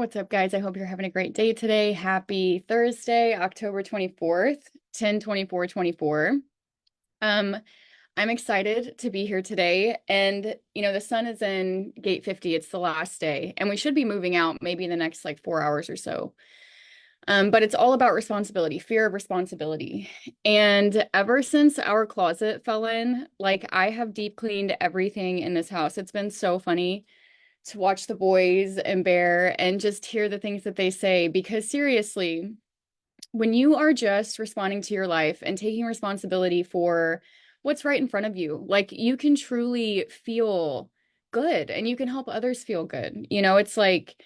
What's up, guys? I hope you're having a great day today. Happy Thursday, October 24th, 10/24/24. Um, I'm excited to be here today. And, the sun is in gate 50. It's the last day, and we should be moving out maybe in the next like 4 hours or so. But it's all about responsibility, fear of responsibility. And ever since our closet fell in, like I have deep cleaned everything in this house. It's been so funny to watch the boys and Bear and just hear the things that they say. Because seriously, when you are just responding to your life and taking responsibility for what's right in front of you, like you can truly feel good and you can help others feel good. It's like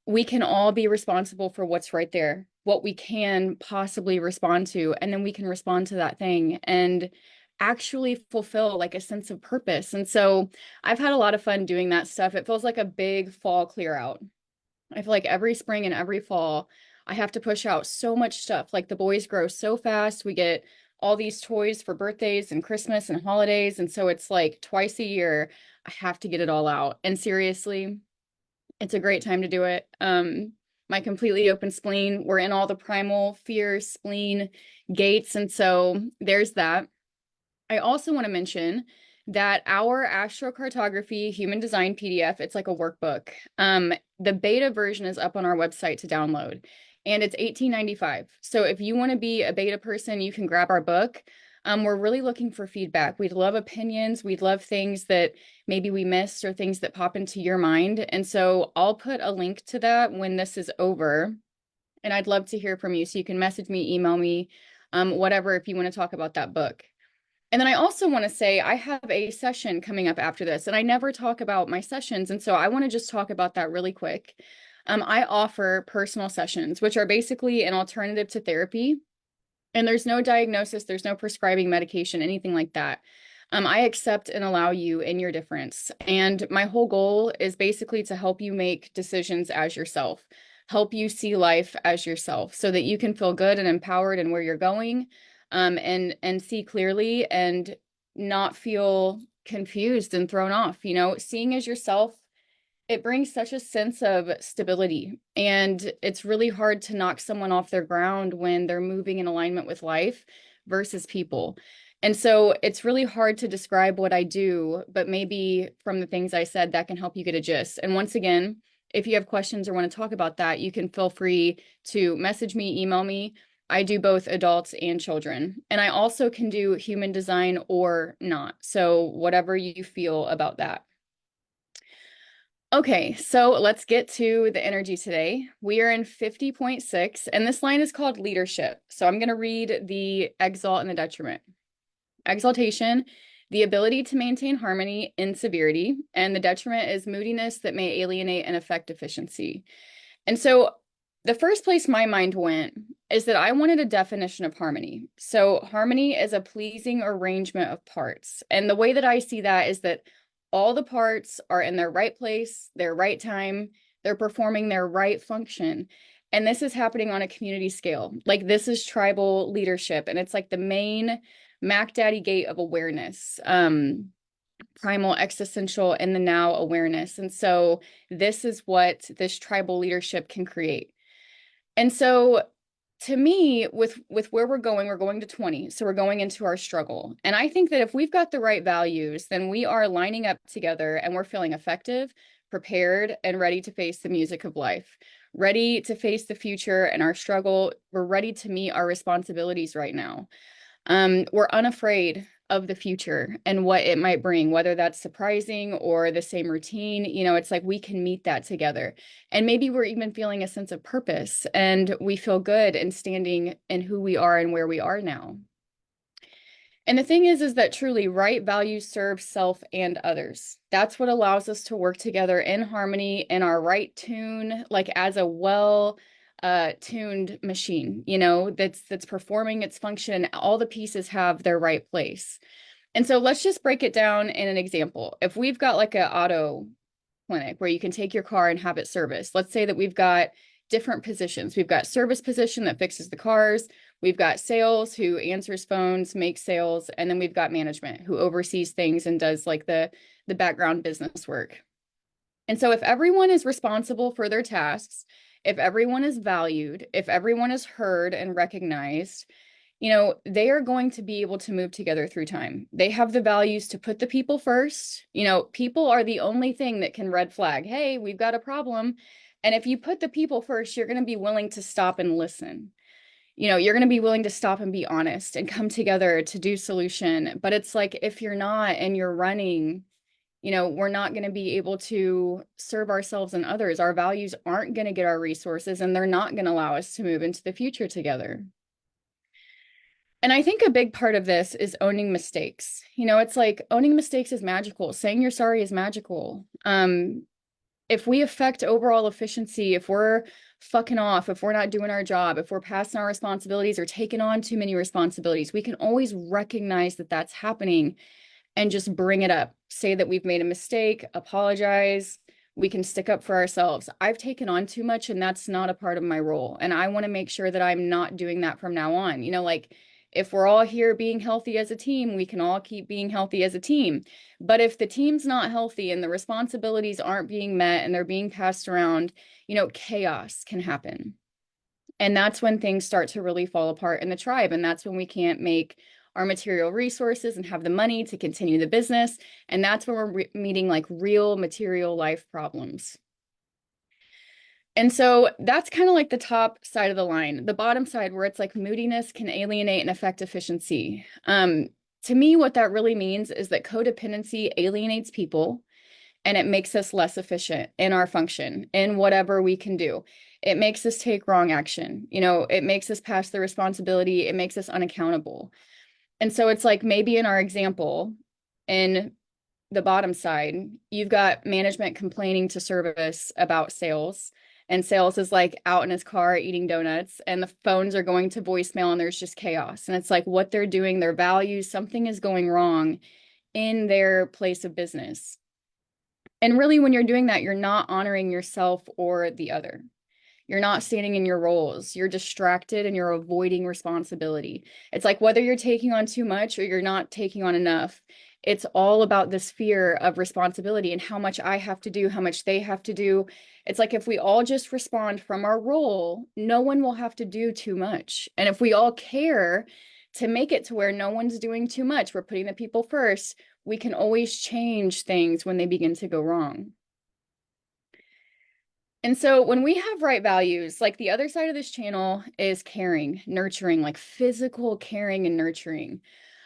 we can all be responsible for what's right there, what we can possibly respond to, and then we can respond to that thing and actually fulfill like a sense of purpose. And so I've had a lot of fun doing that stuff. It feels like a big fall clear out. I feel like every spring and every fall, I have to push out so much stuff. Like the boys grow so fast. We get all these toys for birthdays and Christmas and holidays. And so it's like twice a year, I have to get it all out. And seriously, it's a great time to do it. My completely open spleen, we're in all the primal fear, spleen gates. And so there's that. I also want to mention that our astrocartography human design PDF, it's like a workbook. The beta version is up on our website to download, and it's $18.95. So if you want to be a beta person, you can grab our book. We're really looking for feedback. We'd love opinions. We'd love things that maybe we missed or things that pop into your mind. And so I'll put a link to that when this is over. And I'd love to hear from you. So you can message me, email me, whatever, if you want to talk about that book. And then I also want to say I have a session coming up after this, and I never talk about my sessions. And so I want to just talk about that really quick. I offer personal sessions, which are basically an alternative to therapy. And there's no diagnosis, there's no prescribing medication, anything like that. I accept and allow you in your difference. And my whole goal is basically to help you make decisions as yourself, help you see life as yourself so that you can feel good and empowered in where you're going, and see clearly and not feel confused and thrown off. Seeing as yourself, it brings such a sense of stability. And it's really hard to knock someone off their ground when they're moving in alignment with life versus people. And so it's really hard to describe what I do, but maybe from the things I said, that can help you get a gist. And once again, if you have questions or want to talk about that, you can feel free to message me, email me. I do both adults and children. And I also can do human design or not. So whatever you feel about that. Okay, so let's get to the energy today. We are in 50.6, and this line is called leadership. So I'm going to read the exalt and the detriment. Exaltation, the ability to maintain harmony in severity, and the detriment is moodiness that may alienate and affect efficiency. And so the first place my mind went is that I wanted a definition of harmony. So harmony is a pleasing arrangement of parts. And the way that I see that is that all the parts are in their right place, their right time, they're performing their right function. And this is happening on a community scale. Like this is tribal leadership, and it's like the main Mac Daddy gate of awareness, primal, existential, and the now awareness. And so this is what this tribal leadership can create. And so to me, with where we're going to 20. So we're going into our struggle. And I think that if we've got the right values, then we are lining up together and we're feeling effective, prepared, and ready to face the music of life, ready to face the future and our struggle. We're ready to meet our responsibilities right now. We're unafraid of the future and what it might bring, whether that's surprising or the same routine. It's like we can meet that together. And maybe we're even feeling a sense of purpose and we feel good in standing in who we are and where we are now. And the thing is that truly right values serve self and others. That's what allows us to work together in harmony in our right tune, like as a tuned machine, that's performing its function. All the pieces have their right place. And so let's just break it down in an example. If we've got like an auto clinic where you can take your car and have it serviced, let's say that we've got different positions. We've got service position that fixes the cars. We've got sales who answers phones, makes sales, and then we've got management who oversees things and does like the background business work. And so if everyone is responsible for their tasks, if everyone is valued, if everyone is heard and recognized, they are going to be able to move together through time. They have the values to put the people first. People are the only thing that can red flag, hey, we've got a problem. And if you put the people first, you're going to be willing to stop and listen. You're going to be willing to stop and be honest and come together to do solution. But it's like, if you're not and you're running, we're not going to be able to serve ourselves and others. Our values aren't going to get our resources, and they're not going to allow us to move into the future together. And I think a big part of this is owning mistakes. It's like owning mistakes is magical. Saying you're sorry is magical. If we affect overall efficiency, if we're fucking off, if we're not doing our job, if we're passing our responsibilities or taking on too many responsibilities, we can always recognize that that's happening and just bring it up. Say that we've made a mistake, apologize. We can stick up for ourselves. I've taken on too much, and that's not a part of my role. And I want to make sure that I'm not doing that from now on. Like, if we're all here being healthy as a team, we can all keep being healthy as a team. But if the team's not healthy and the responsibilities aren't being met and they're being passed around, chaos can happen. And that's when things start to really fall apart in the tribe. And that's when we can't make our material resources and have the money to continue the business. And that's when we're meeting like real material life problems. And so that's kind of like the top side of the line. The bottom side, where it's like moodiness can alienate and affect efficiency. To me, what that really means is that codependency alienates people, and it makes us less efficient in our function, in whatever we can do. It makes us take wrong action. It makes us pass the responsibility. It makes us unaccountable. And so it's like, maybe in our example, in the bottom side, you've got management complaining to service about sales, and sales is like out in his car eating donuts, and the phones are going to voicemail, and there's just chaos. And it's like, what they're doing, their values, something is going wrong in their place of business. And really, when you're doing that, you're not honoring yourself or the other. You're not standing in your roles. You're distracted and you're avoiding responsibility. It's like, whether you're taking on too much or you're not taking on enough, it's all about this fear of responsibility and how much I have to do, how much they have to do. It's like, if we all just respond from our role, no one will have to do too much. And if we all care to make it to where no one's doing too much, we're putting the people first, we can always change things when they begin to go wrong. And so when we have right values, like, the other side of this channel is caring, nurturing, like physical caring and nurturing.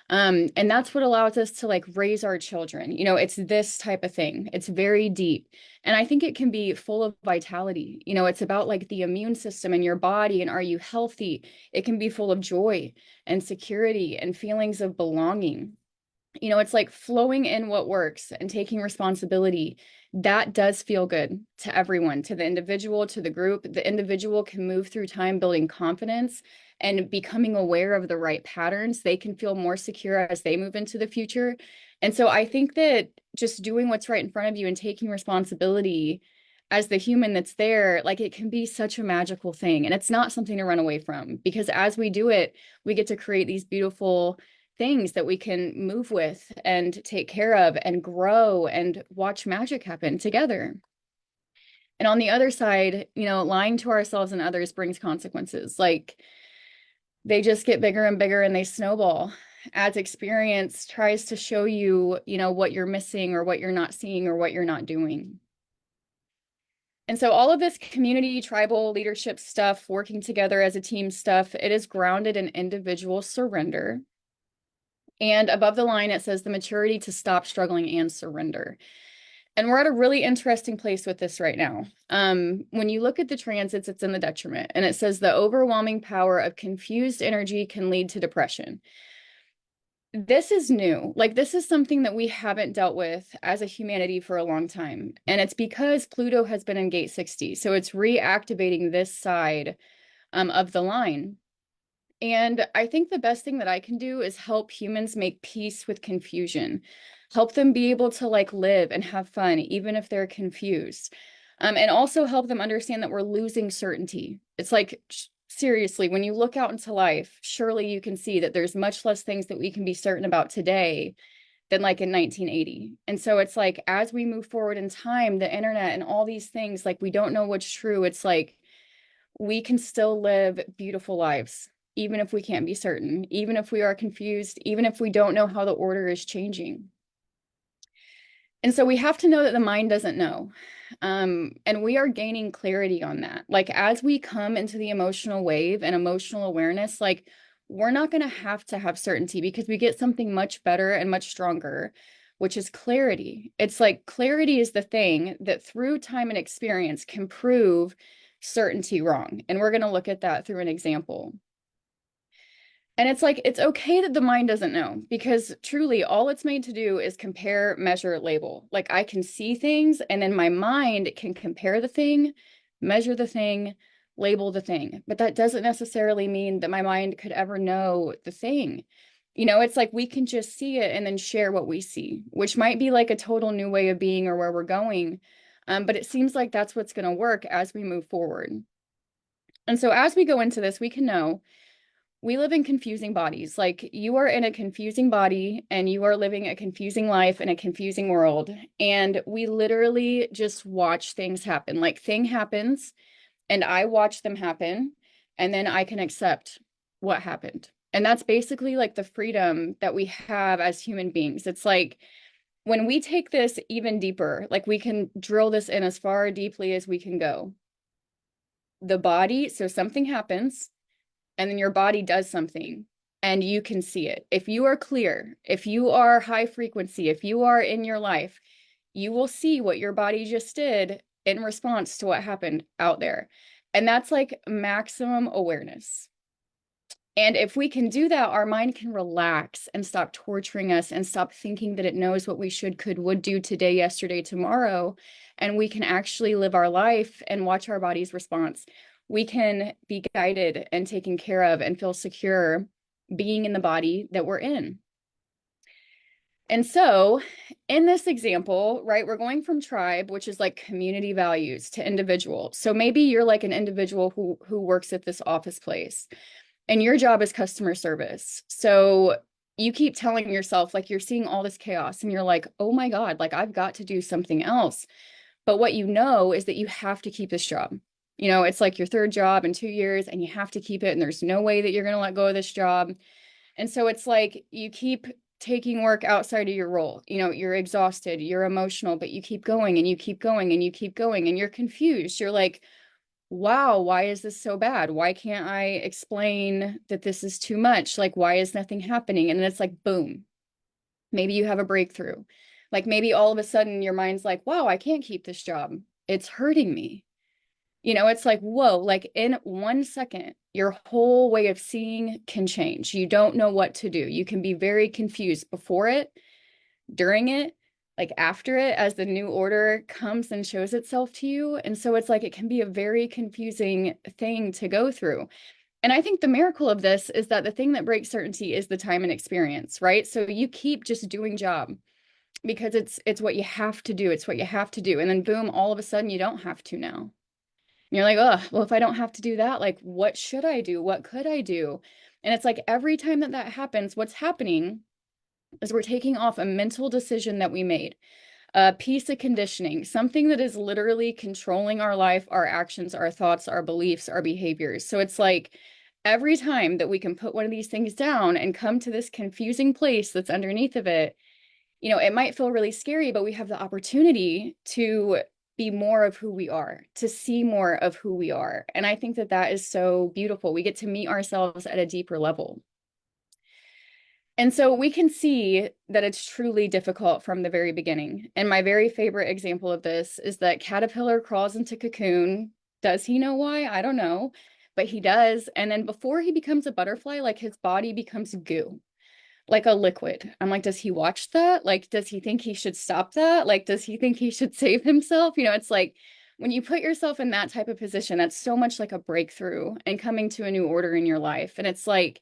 And that's what allows us to like raise our children. It's this type of thing. It's very deep. And I think it can be full of vitality. It's about like the immune system in your body, and are you healthy? It can be full of joy and security and feelings of belonging. It's like flowing in what works and taking responsibility. That does feel good to everyone, to the individual, to the group. The individual can move through time building confidence and becoming aware of the right patterns. They can feel more secure as they move into the future. And so I think that just doing what's right in front of you and taking responsibility as the human that's there, like, it can be such a magical thing. And it's not something to run away from, because as we do it, we get to create these beautiful things that we can move with and take care of and grow and watch magic happen together. And on the other side, lying to ourselves and others brings consequences. Like, they just get bigger and bigger, and they snowball as experience tries to show you, what you're missing or what you're not seeing or what you're not doing. And so all of this community, tribal leadership stuff, working together as a team stuff, it is grounded in individual surrender. And above the line, it says the maturity to stop struggling and surrender. And we're at a really interesting place with this right now. When you look at the transits, it's in the detriment. And it says the overwhelming power of confused energy can lead to depression. This is new. Like, this is something that we haven't dealt with as a humanity for a long time. And it's because Pluto has been in gate 60. So it's reactivating this side of the line. And I think the best thing that I can do is help humans make peace with confusion, help them be able to like live and have fun, even if they're confused. And also help them understand that we're losing certainty. It's like, seriously, when you look out into life, surely you can see that there's much less things that we can be certain about today than like in 1980. And so it's like, as we move forward in time, the internet and all these things, like we don't know what's true. It's like we can still live beautiful lives, even if we can't be certain, even if we are confused, even if we don't know how the order is changing. And so we have to know that the mind doesn't know. And we are gaining clarity on that. Like as we come into the emotional wave and emotional awareness, like we're not going to have certainty because we get something much better and much stronger, which is clarity. It's like clarity is the thing that through time and experience can prove certainty wrong. And we're going to look at that through an example. And it's like, it's okay that the mind doesn't know because truly all it's made to do is compare, measure, label. Like I can see things and then my mind can compare the thing, measure the thing, label the thing. But that doesn't necessarily mean that my mind could ever know the thing. You know, it's like we can just see it and then share what we see, which might be like a total new way of being or where we're going. But it seems like that's what's going to work as we move forward. And so as we go into this, we can know we live in confusing bodies. Like you are in a confusing body and you are living a confusing life in a confusing world. And we literally just watch things happen. Like thing happens and I watch them happen and then I can accept what happened. And that's basically like the freedom that we have as human beings. It's like when we take this even deeper, like we can drill this in as far deeply as we can go. The body, so something happens and then your body does something and you can see it. If you are clear, if you are high frequency, if you are in your life, you will see what your body just did in response to what happened out there. And that's like maximum awareness. And if we can do that, our mind can relax and stop torturing us and stop thinking that it knows what we should, could, would do today, yesterday, tomorrow. And we can actually live our life and watch our body's response. We can be guided and taken care of and feel secure being in the body that we're in. And so in this example, right, we're going from tribe, which is like community values, to individual. So maybe you're like an individual who works at this office place and your job is customer service. So you keep telling yourself, like, you're seeing all this chaos and you're like, oh my God, like, I've got to do something else. But what you know is that you have to keep this job. You know, it's like your third job in 2 years and you have to keep it. And there's no way that you're going to let go of this job. And so it's like you keep taking work outside of your role. You know, you're exhausted, you're emotional, but you keep going and you keep going and you keep going and you're confused. You're like, wow, why is this so bad? Why can't I explain that this is too much? Like, why is nothing happening? And then it's like, boom, maybe you have a breakthrough. Like maybe all of a sudden your mind's like, wow, I can't keep this job. It's hurting me. You know, it's like, whoa, like in 1 second, your whole way of seeing can change. You don't know what to do. You can be very confused before it, during it, like after it, as the new order comes and shows itself to you. And so it's like it can be a very confusing thing to go through. And I think the miracle of this is that the thing that breaks certainty is the time and experience, right? So you keep just doing job because it's what you have to do. It's what you have to do. And then boom, all of a sudden you don't have to now. And you're like, oh, well, if I don't have to do that, like what should I do? What could I do? And it's like every time that that happens, what's happening is we're taking off a mental decision that we made, a piece of conditioning, something that is literally controlling our life, our actions, our thoughts, our beliefs, our behaviors. So it's like every time that we can put one of these things down and come to this confusing place that's underneath of it, you know, it might feel really scary, but we have the opportunity to be more of who we are, to see more of who we are. And I think that that is so beautiful. We get to meet ourselves at a deeper level. And so we can see that it's truly difficult from the very beginning. And my very favorite example of this is that caterpillar crawls into cocoon. Does he know why? I don't know, but he does. And then before he becomes a butterfly, like his body becomes goo, like a liquid. I'm like, does he watch that? Like, does he think he should stop that? Like, does he think he should save himself? You know, it's like when you put yourself in that type of position, that's so much like a breakthrough and coming to a new order in your life. And it's like,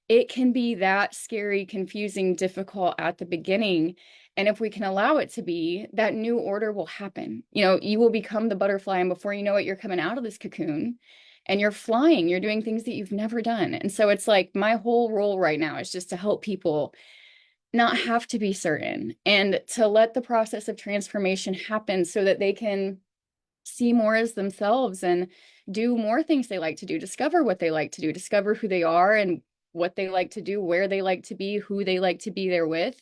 it can be that scary, confusing, difficult at the beginning. And if we can allow it to be, that new order will happen. You know, you will become the butterfly, and before you know it, you're coming out of this cocoon and you're flying, you're doing things that you've never done. And so it's like my whole role right now is just to help people not have to be certain and to let the process of transformation happen so that they can see more as themselves and do more things they like to do, discover what they like to do, discover who they are and what they like to do, where they like to be, who they like to be there with.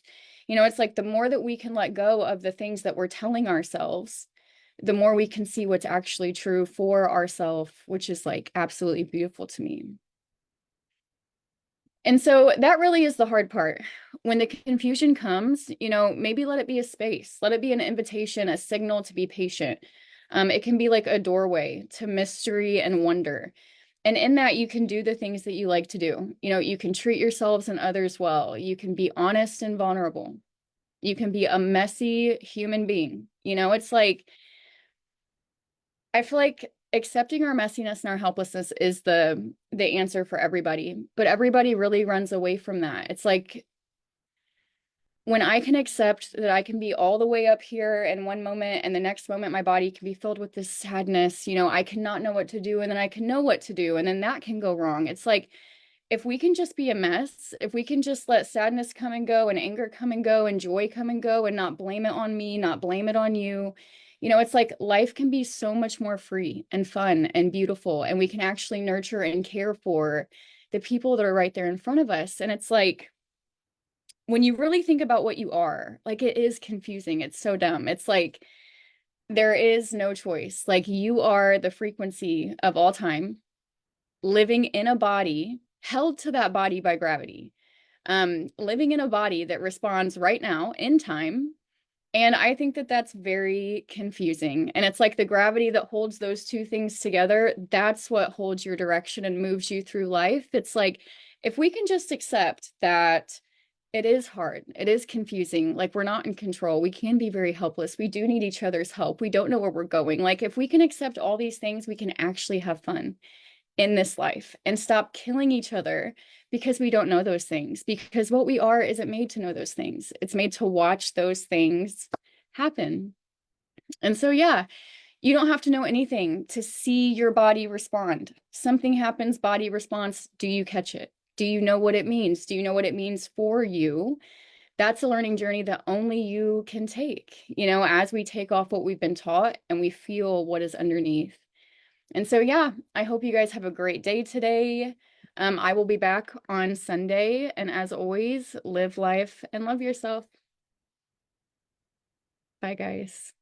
It's like the more that we can let go of the things that we're telling ourselves, the more we can see what's actually true for ourselves, which is like absolutely beautiful to me. And so that really is the hard part. When the confusion comes, maybe let it be a space, let it be an invitation, a signal to be patient. It can be like a doorway to mystery and wonder. And in that, you can do the things that you like to do. You can treat yourselves and others well. You can be honest and vulnerable. You can be a messy human being. It's like, I feel like accepting our messiness and our helplessness is the answer for everybody, but everybody really runs away from that. It's like when I can accept that I can be all the way up here in one moment and the next moment my body can be filled with this sadness, I cannot know what to do and then I can know what to do and then that can go wrong. It's like if we can just be a mess, if we can just let sadness come and go and anger come and go and joy come and go and not blame it on me, not blame it on you, it's like life can be so much more free and fun and beautiful. And we can actually nurture and care for the people that are right there in front of us. And it's like, when you really think about what you are, like it is confusing. It's so dumb. It's like, there is no choice. Like you are the frequency of all time living in a body held to that body by gravity, living in a body that responds right now in time. And I think that that's very confusing. And it's like the gravity that holds those two things together, that's what holds your direction and moves you through life. It's like, if we can just accept that it is hard, it is confusing, like we're not in control, we can be very helpless, we do need each other's help, we don't know where we're going. Like, if we can accept all these things, we can actually have fun in this life and stop killing each other because we don't know those things. Because what we are isn't made to know those things, it's made to watch those things happen. And so, yeah, you don't have to know anything to see your body respond. Something happens, body response. Do you catch it? Do you know what it means? Do you know what it means for you? That's a learning journey that only you can take, as we take off what we've been taught and we feel what is underneath. And so, yeah, I hope you guys have a great day today. I will be back on Sunday. And as always, live life and love yourself. Bye, guys.